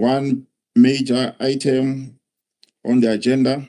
one major item on the agenda,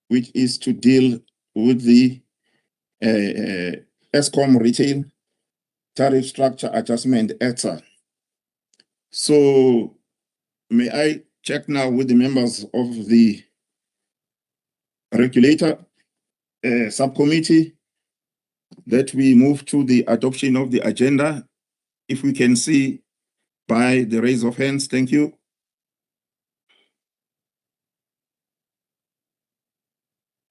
which is to deal with the Eskom Retail Tariff Structure Adjustment ETSA. So may I check now with the members of the regulator subcommittee that we move to the adoption of the agenda. If we can see by the raise of hands, thank you.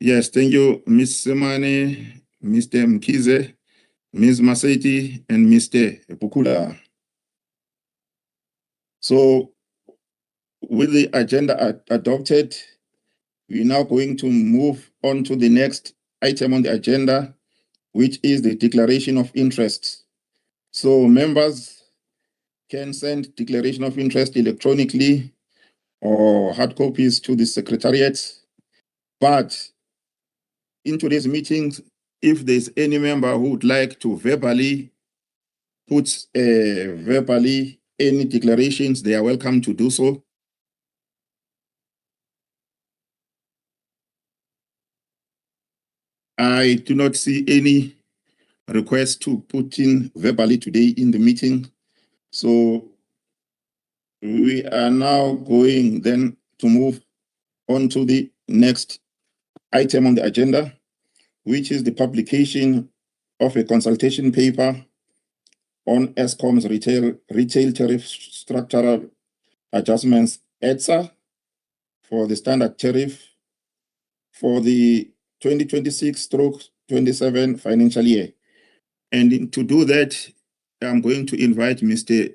Yes, thank you, Ms. Semane, Mr. Mkize, Ms. Maseti, and Mr. Bukula. So with the agenda adopted, we're now going to move on to the next item on the agenda, which is the declaration of interest. So members can send declaration of interest electronically or hard copies to the secretariat. But in today's meetings, if there's any member who would like to verbally put any declarations, they are welcome to do so. I do not see any request to put in verbally today in the meeting. So we are now going then to move on to the next item on the agenda, which is the publication of a consultation paper on Eskom's retail tariff structural adjustments ETSA for the standard tariff for the 2026/27 financial year. And to do that, I'm going to invite Mr.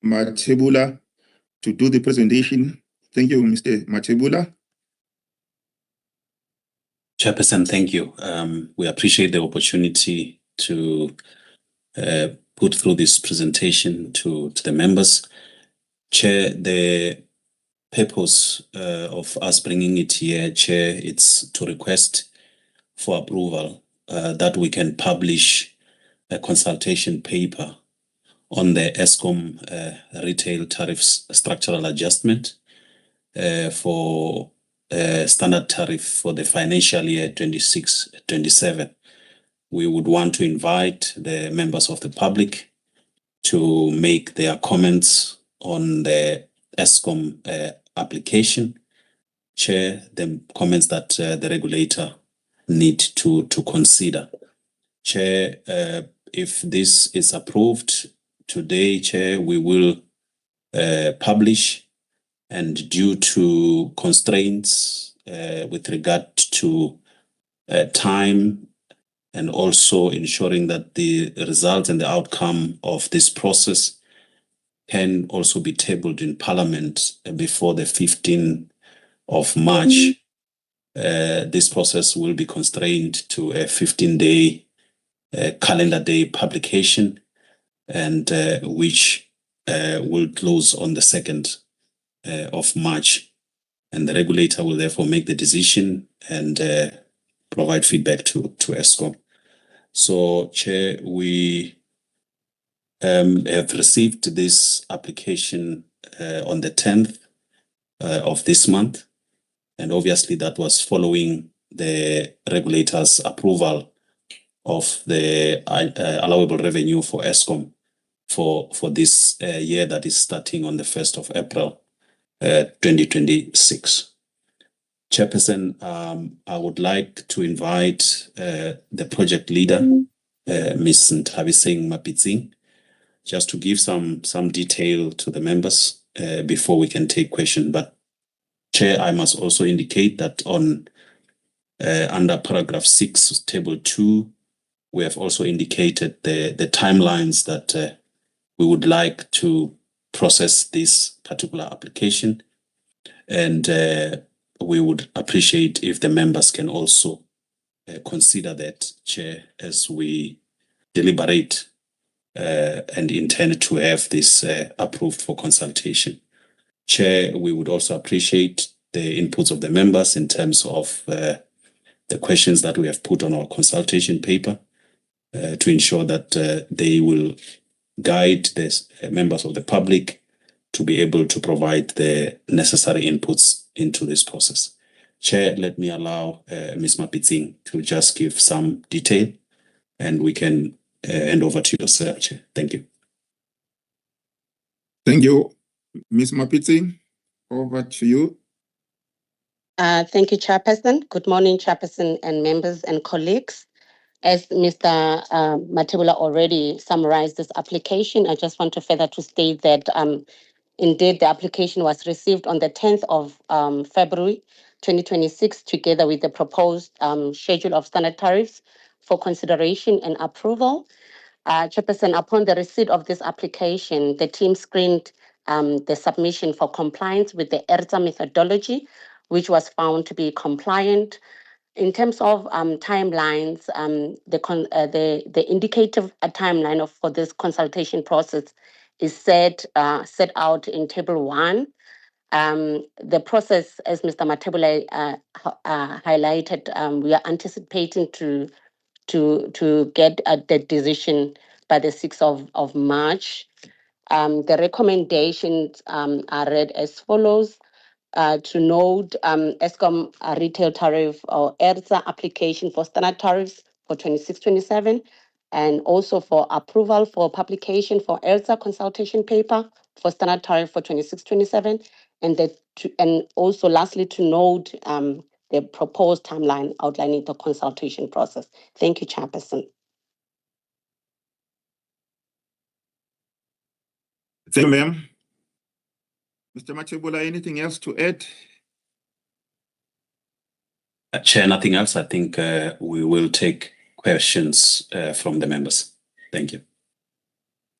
Matebula to do the presentation. Thank you, Mr. Matebula. Chairperson, thank you. We appreciate the opportunity to put through this presentation to the members. Chair, the purpose of us bringing it here, Chair, it's to request for approval that we can publish a consultation paper on the Eskom retail tariffs structural adjustment for standard tariff for the financial year 26/27. We would want to invite the members of the public to make their comments on the Eskom application. Chair, the comments that the regulator need to consider. Chair, if this is approved today, Chair, we will publish, and due to constraints with regard to time and also ensuring that the results and the outcome of this process can also be tabled in Parliament before the 15th of March, this process will be constrained to a 15-day calendar day publication, and which will close on the 2nd of March. And the regulator will therefore make the decision and provide feedback to Eskom. So, Chair, we have received this application on the 10th of this month. And obviously that was following the regulator's approval of the allowable revenue for Eskom for this year that is starting on the 1st of April 2026. Chairperson, I would like to invite the project leader, Ms. Nthabiseng Mapitsing, just to give some detail to the members before we can take questions. But Chair, I must also indicate that on under paragraph 6, table 2, we have also indicated the timelines that we would like to process this particular application. And we would appreciate if the members can also consider that, Chair, as we deliberate and intend to have this approved for consultation. Chair, we would also appreciate the inputs of the members in terms of the questions that we have put on our consultation paper to ensure that they will guide the members of the public to be able to provide the necessary inputs into this process. Chair, let me allow Ms. Mapitsing to just give some detail, and we can hand over to yourself, Chair. Thank you. Thank you, Ms. Mapitsing. Over to you. Thank you, Chairperson. Good morning, Chairperson and members and colleagues. As Mr. Matebula already summarized this application, I just want to further to state that indeed the application was received on the 10th of February 2026, together with the proposed schedule of standard tariffs for consideration and approval. Chairperson, upon the receipt of this application, the team screened the submission for compliance with the ERTA methodology, which was found to be compliant. In terms of timelines, the indicative timeline for this consultation process is set out in Table 1. The process, as Mr. Matebula highlighted, we are anticipating to get the decision by the 6th of March. The recommendations are read as follows. To note, ESCOM retail tariff or ERSA application for standard tariffs for 26-27, and also for approval for publication for ERSA consultation paper for standard tariff for 26-27, and also lastly to note the proposed timeline outlining the consultation process. Thank you, Chairperson. Thank you, ma'am. Mr. Matebula, anything else to add? Chair, nothing else. I think we will take questions from the members. Thank you.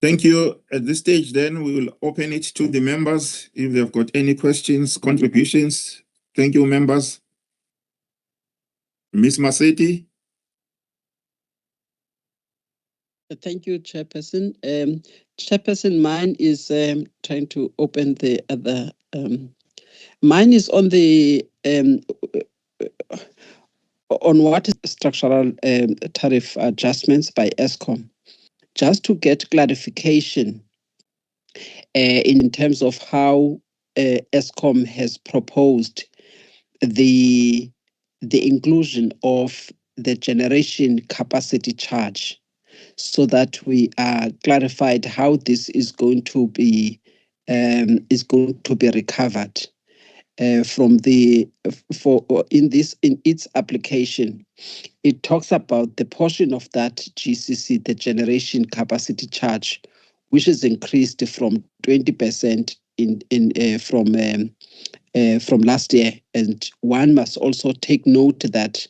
Thank you. At this stage, then, we will open it to the members if they've got any questions, contributions. Thank you, members. Ms. Maseti. Thank you, Chairperson. Chairperson, mine is trying to open the other. Mine is on the on what is structural tariff adjustments by ESCOM. Just to get clarification in terms of how ESCOM has proposed the inclusion of the generation capacity charge, so that we are clarified how this is going to be recovered from in its application. It talks about the portion of that GCC, the generation capacity charge, which is increased from 20% from last year. And one must also take note that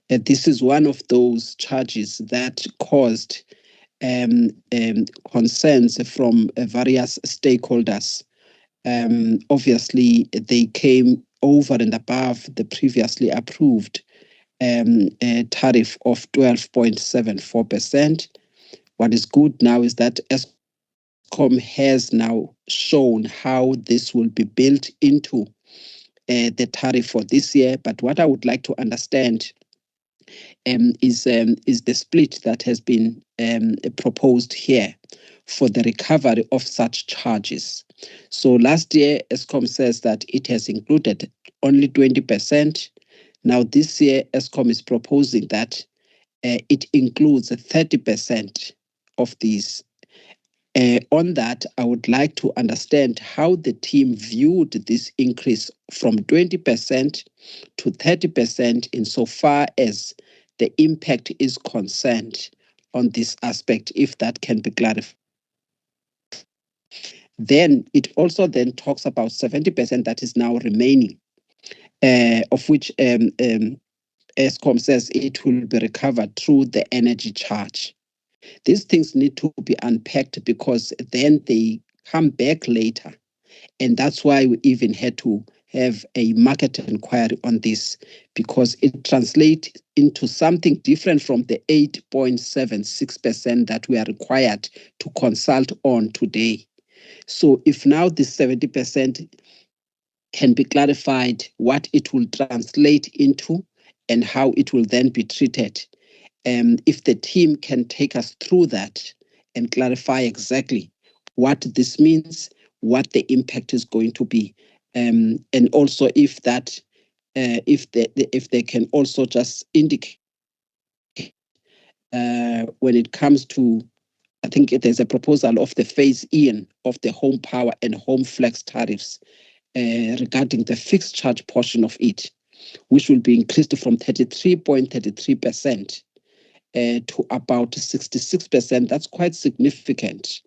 this is one of those charges that caused concerns from various stakeholders. Obviously, they came over and above the previously approved tariff of 12.74%. What is good now is that ESCOM has now shown how this will be built into the tariff for this year. But what I would like to understand is the split that has been proposed here for the recovery of such charges. So last year, ESCOM says that it has included only 20%. Now this year, ESCOM is proposing that it includes 30% of these. On that, I would like to understand how the team viewed this increase from 20% to 30% insofar as the impact is concerned on this aspect, if that can be clarified. Then it also then talks about 70% that is now remaining, of which ESCOM says it will be recovered through the energy charge. These things need to be unpacked because then they come back later. And that's why we even had to have a market inquiry on this, because it translates into something different from the 8.76% that we are required to consult on today. So if now this 70% can be clarified, what it will translate into and how it will then be treated, if the team can take us through that and clarify exactly what this means, what the impact is going to be, and also if that if they can also just indicate when it comes to, I think there's a proposal of the phase-in of the home power and home flex tariffs regarding the fixed charge portion of it, which will be increased from 33.33% to about 66%. That's quite significant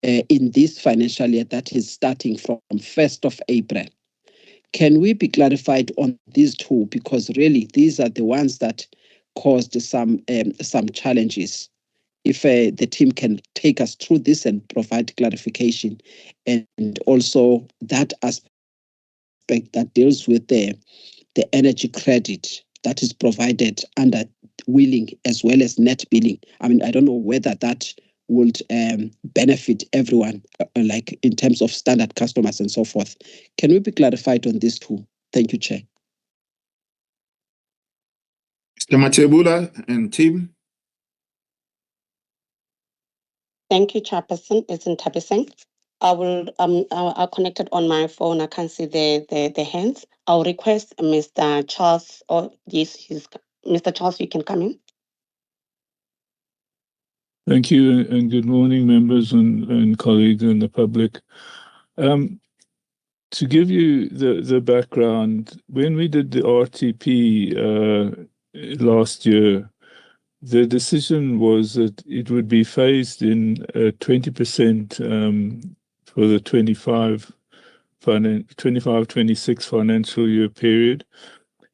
in this financial year that is starting from 1st of April. Can we be clarified on these two? Because really, these are the ones that caused some challenges. If the team can take us through this and provide clarification, and also that aspect that deals with the energy credit that is provided under wheeling as well as net billing. I mean, I don't know whether that would benefit everyone, like in terms of standard customers and so forth. Can we be clarified on this too? Thank you, Chair. Mr. Matebula and team. Thank you, Chairperson. It's in Tabiseng. I'll connect it on my phone. I can't see the hands. I'll request Mr. Charles, Mr. Charles, you can come in. Thank you, and good morning, members and colleagues and the public. To give you the background, when we did the RTP last year, the decision was that it would be phased in 20% for the 25-26 financial year period,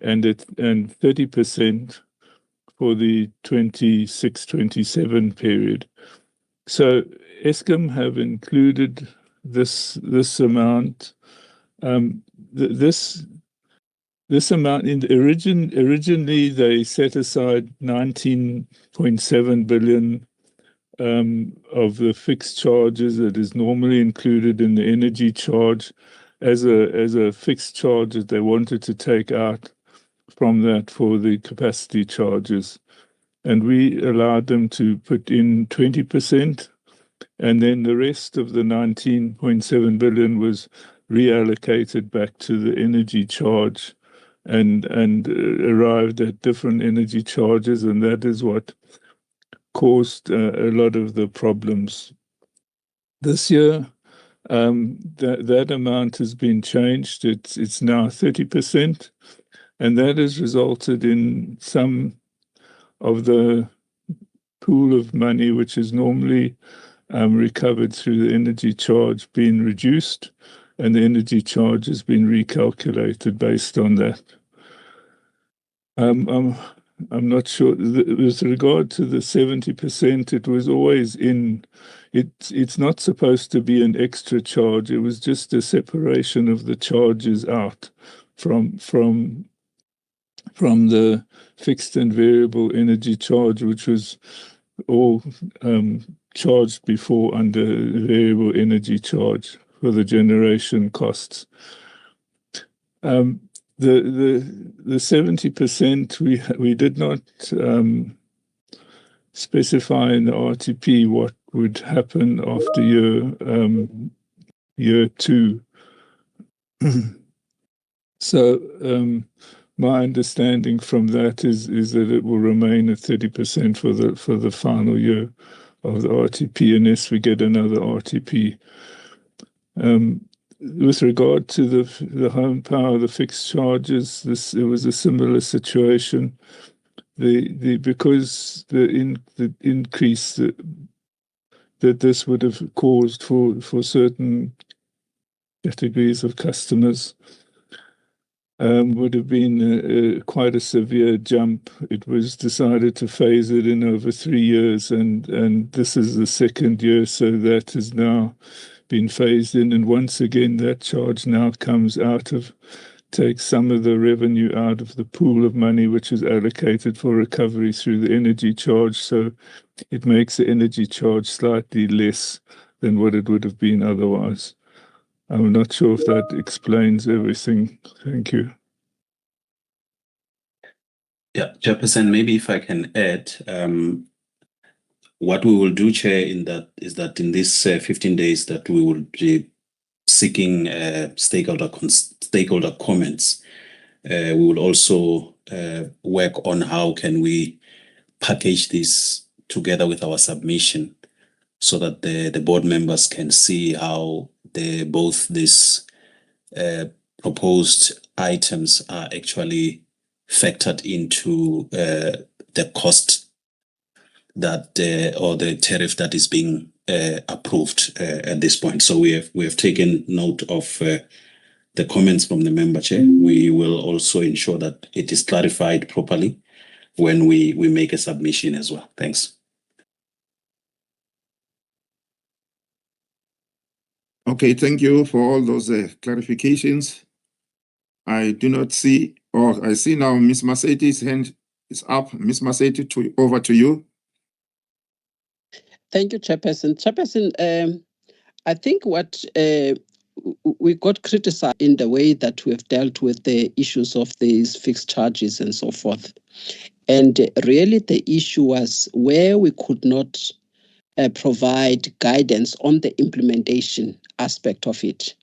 and 30% for the 26-27 period. So Eskom have included this amount. This amount originally they set aside 19.7 billion of the fixed charges that is normally included in the energy charge as a fixed charge that they wanted to take out from that for the capacity charges, and we allowed them to put in 20%, and then the rest of the 19.7 billion was reallocated back to the energy charge and arrived at different energy charges, and that is what caused a lot of the problems. This year, that amount has been changed. It's now 30%, and that has resulted in some of the pool of money which is normally recovered through the energy charge being reduced, and the energy charge has been recalculated based on that. I'm not sure. With regard to the 70%, it was always in. It's not supposed to be an extra charge. It was just a separation of the charges out from the fixed and variable energy charge, which was all charged before under variable energy charge for the generation costs. The 70% we did not specify in the RTP what would happen after year 2. So my understanding from that is that it will remain at 30% for the final year of the RTP unless we get another RTP. With regard to the home power, the fixed charges, it was a similar situation. Because the increase that this would have caused for certain categories of customers would have been quite a severe jump. It was decided to phase it in over 3 years, and this is the second year, so that has now been phased in, and once again that charge now takes some of the revenue out of the pool of money which is allocated for recovery through the energy charge, so it makes the energy charge slightly less than what it would have been otherwise. I'm not sure if that explains everything. Thank you. Yeah, Chairperson, maybe if I can add, what we will do, Chair, is that in this 15 days that we will be seeking stakeholder comments. We will also work on how can we package this together with our submission so that the board members can see how both these proposed items are actually factored into the cost that or the tariff that is being approved at this point. So we have taken note of the comments from the member chair. We will also ensure that it is clarified properly when we make a submission as well. Thanks. Okay, thank you for all those clarifications. I do not see, or I see now Ms. Maseti's hand is up. Ms. Maseti, over to you. Thank you, Chairperson. Chairperson, I think what we got criticized in the way that we have dealt with the issues of these fixed charges and so forth. And really the issue was where we could not provide guidance on the implementation aspect of it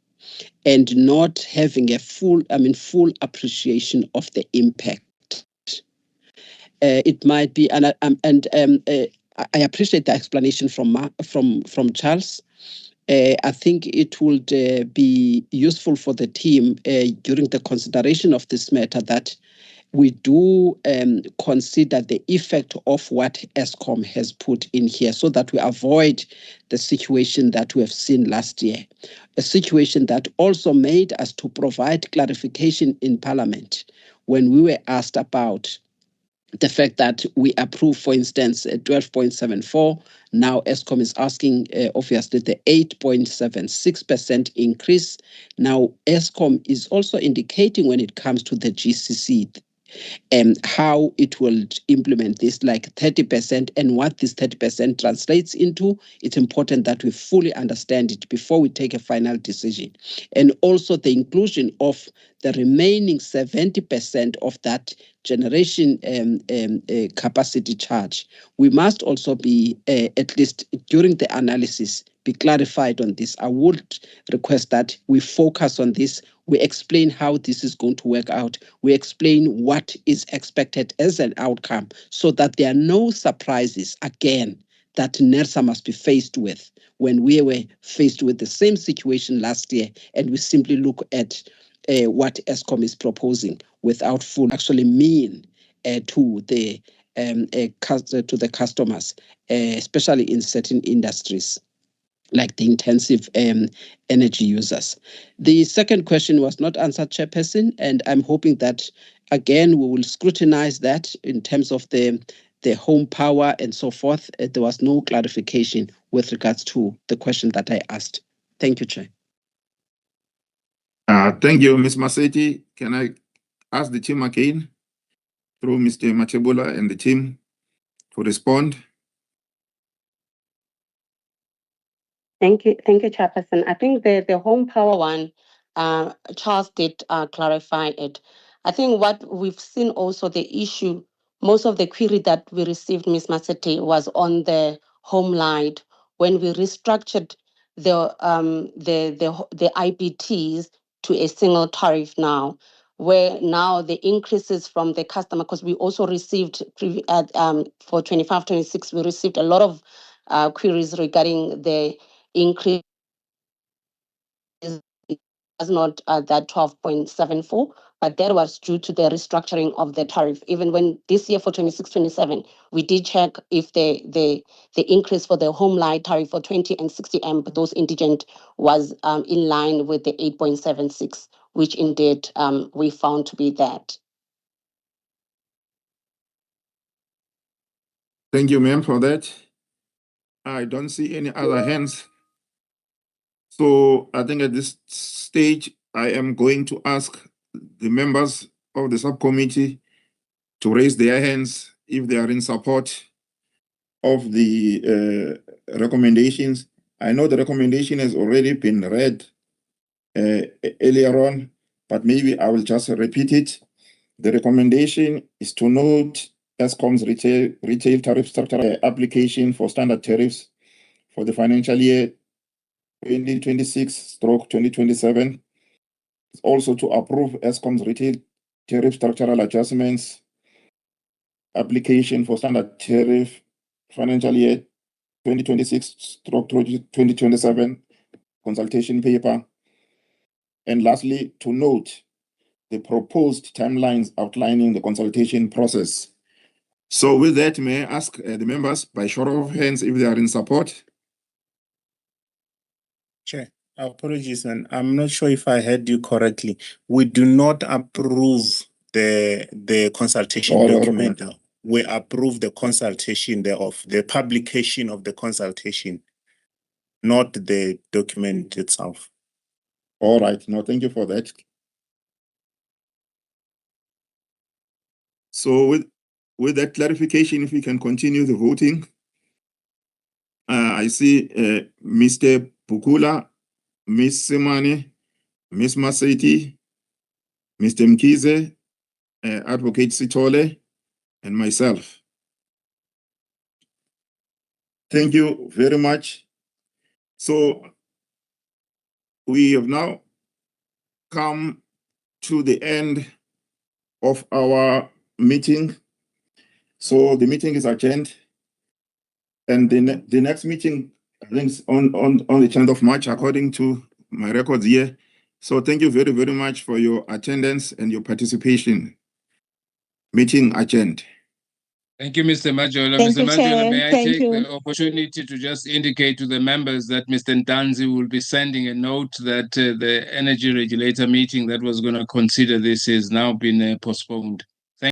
and not having a full appreciation of the impact. It might be, and I appreciate the explanation from Charles. I think it would be useful for the team during the consideration of this matter that we do consider the effect of what ESCOM has put in here so that we avoid the situation that we have seen last year, a situation that also made us to provide clarification in Parliament when we were asked about the fact that we approve, for instance, 12.74. Now ESCOM is asking, obviously, the 8.76% increase. Now ESCOM is also indicating when it comes to the GCC, how it will implement this, like 30%, and what this 30% translates into. It's important that we fully understand it before we take a final decision. And also the inclusion of the remaining 70% of that generation capacity charge. We must also be, at least during the analysis, be clarified on this. I would request that we focus on this. We explain how this is going to work out. We explain what is expected as an outcome so that there are no surprises again that NERSA must be faced with when we were faced with the same situation last year and we simply look at what ESCOM is proposing without full actually mean to the customers, especially in certain industries like the intensive energy users. The second question was not answered, Chairperson, and I'm hoping that, again, we will scrutinize that in terms of the home power and so forth. There was no clarification with regards to the question that I asked. Thank you, Chair. Thank you, Ms. Maseti. Can I ask the team again, through Mr. Matebula and the team, to respond? Thank you, Chairperson. I think the home power one, Charles did clarify it. I think what we've seen also the issue, most of the query that we received, Ms. Maseti, was on the home light when we restructured the IPTs to a single tariff now, where now the increases from the customer, because we also received for 25-26, we received a lot of queries regarding the increase was not that 12.74, but that was due to the restructuring of the tariff. Even when this year for 26-27, we did check if the increase for the home light tariff for 20 and 60 amp, those indigent, was in line with the 8.76, which indeed we found to be that. Thank you, ma'am, for that. I don't see any other hands. So I think at this stage, I am going to ask the members of the subcommittee to raise their hands if they are in support of the recommendations. I know the recommendation has already been read earlier on, but maybe I will just repeat it. The recommendation is to note ESCOM's retail tariff structure application for standard tariffs for the financial year 2026/2027. It's also to approve ESCOM's retail tariff structural adjustments application for standard tariff financial year 2026/2027 consultation paper. And lastly, to note the proposed timelines outlining the consultation process. So with that, may I ask the members by show of hands if they are in support? Chair, apologies, and I'm not sure if I heard you correctly. We do not approve the consultation All right. document. We approve the consultation thereof, the publication of the consultation, not the document itself. All right. No, thank you for that. So with that clarification, if we can continue the voting. I see Mr. Pukula, Ms. Semane, Ms. Maseti, Mr. Mkize, Advocate Sitole, and myself. Thank you very much. So we have now come to the end of our meeting. So the meeting is adjourned. And the next meeting, I think, is on the 10th of March, according to my records here. So thank you very, very much for your attendance and your participation. Meeting adjourned. Thank you, Mr. Majola. Thank Mr. you, Majola, Chair. may I Thank take you. the opportunity to just indicate to the members that Mr. Ntanzi will be sending a note that the energy regulator meeting that was going to consider this has now been postponed.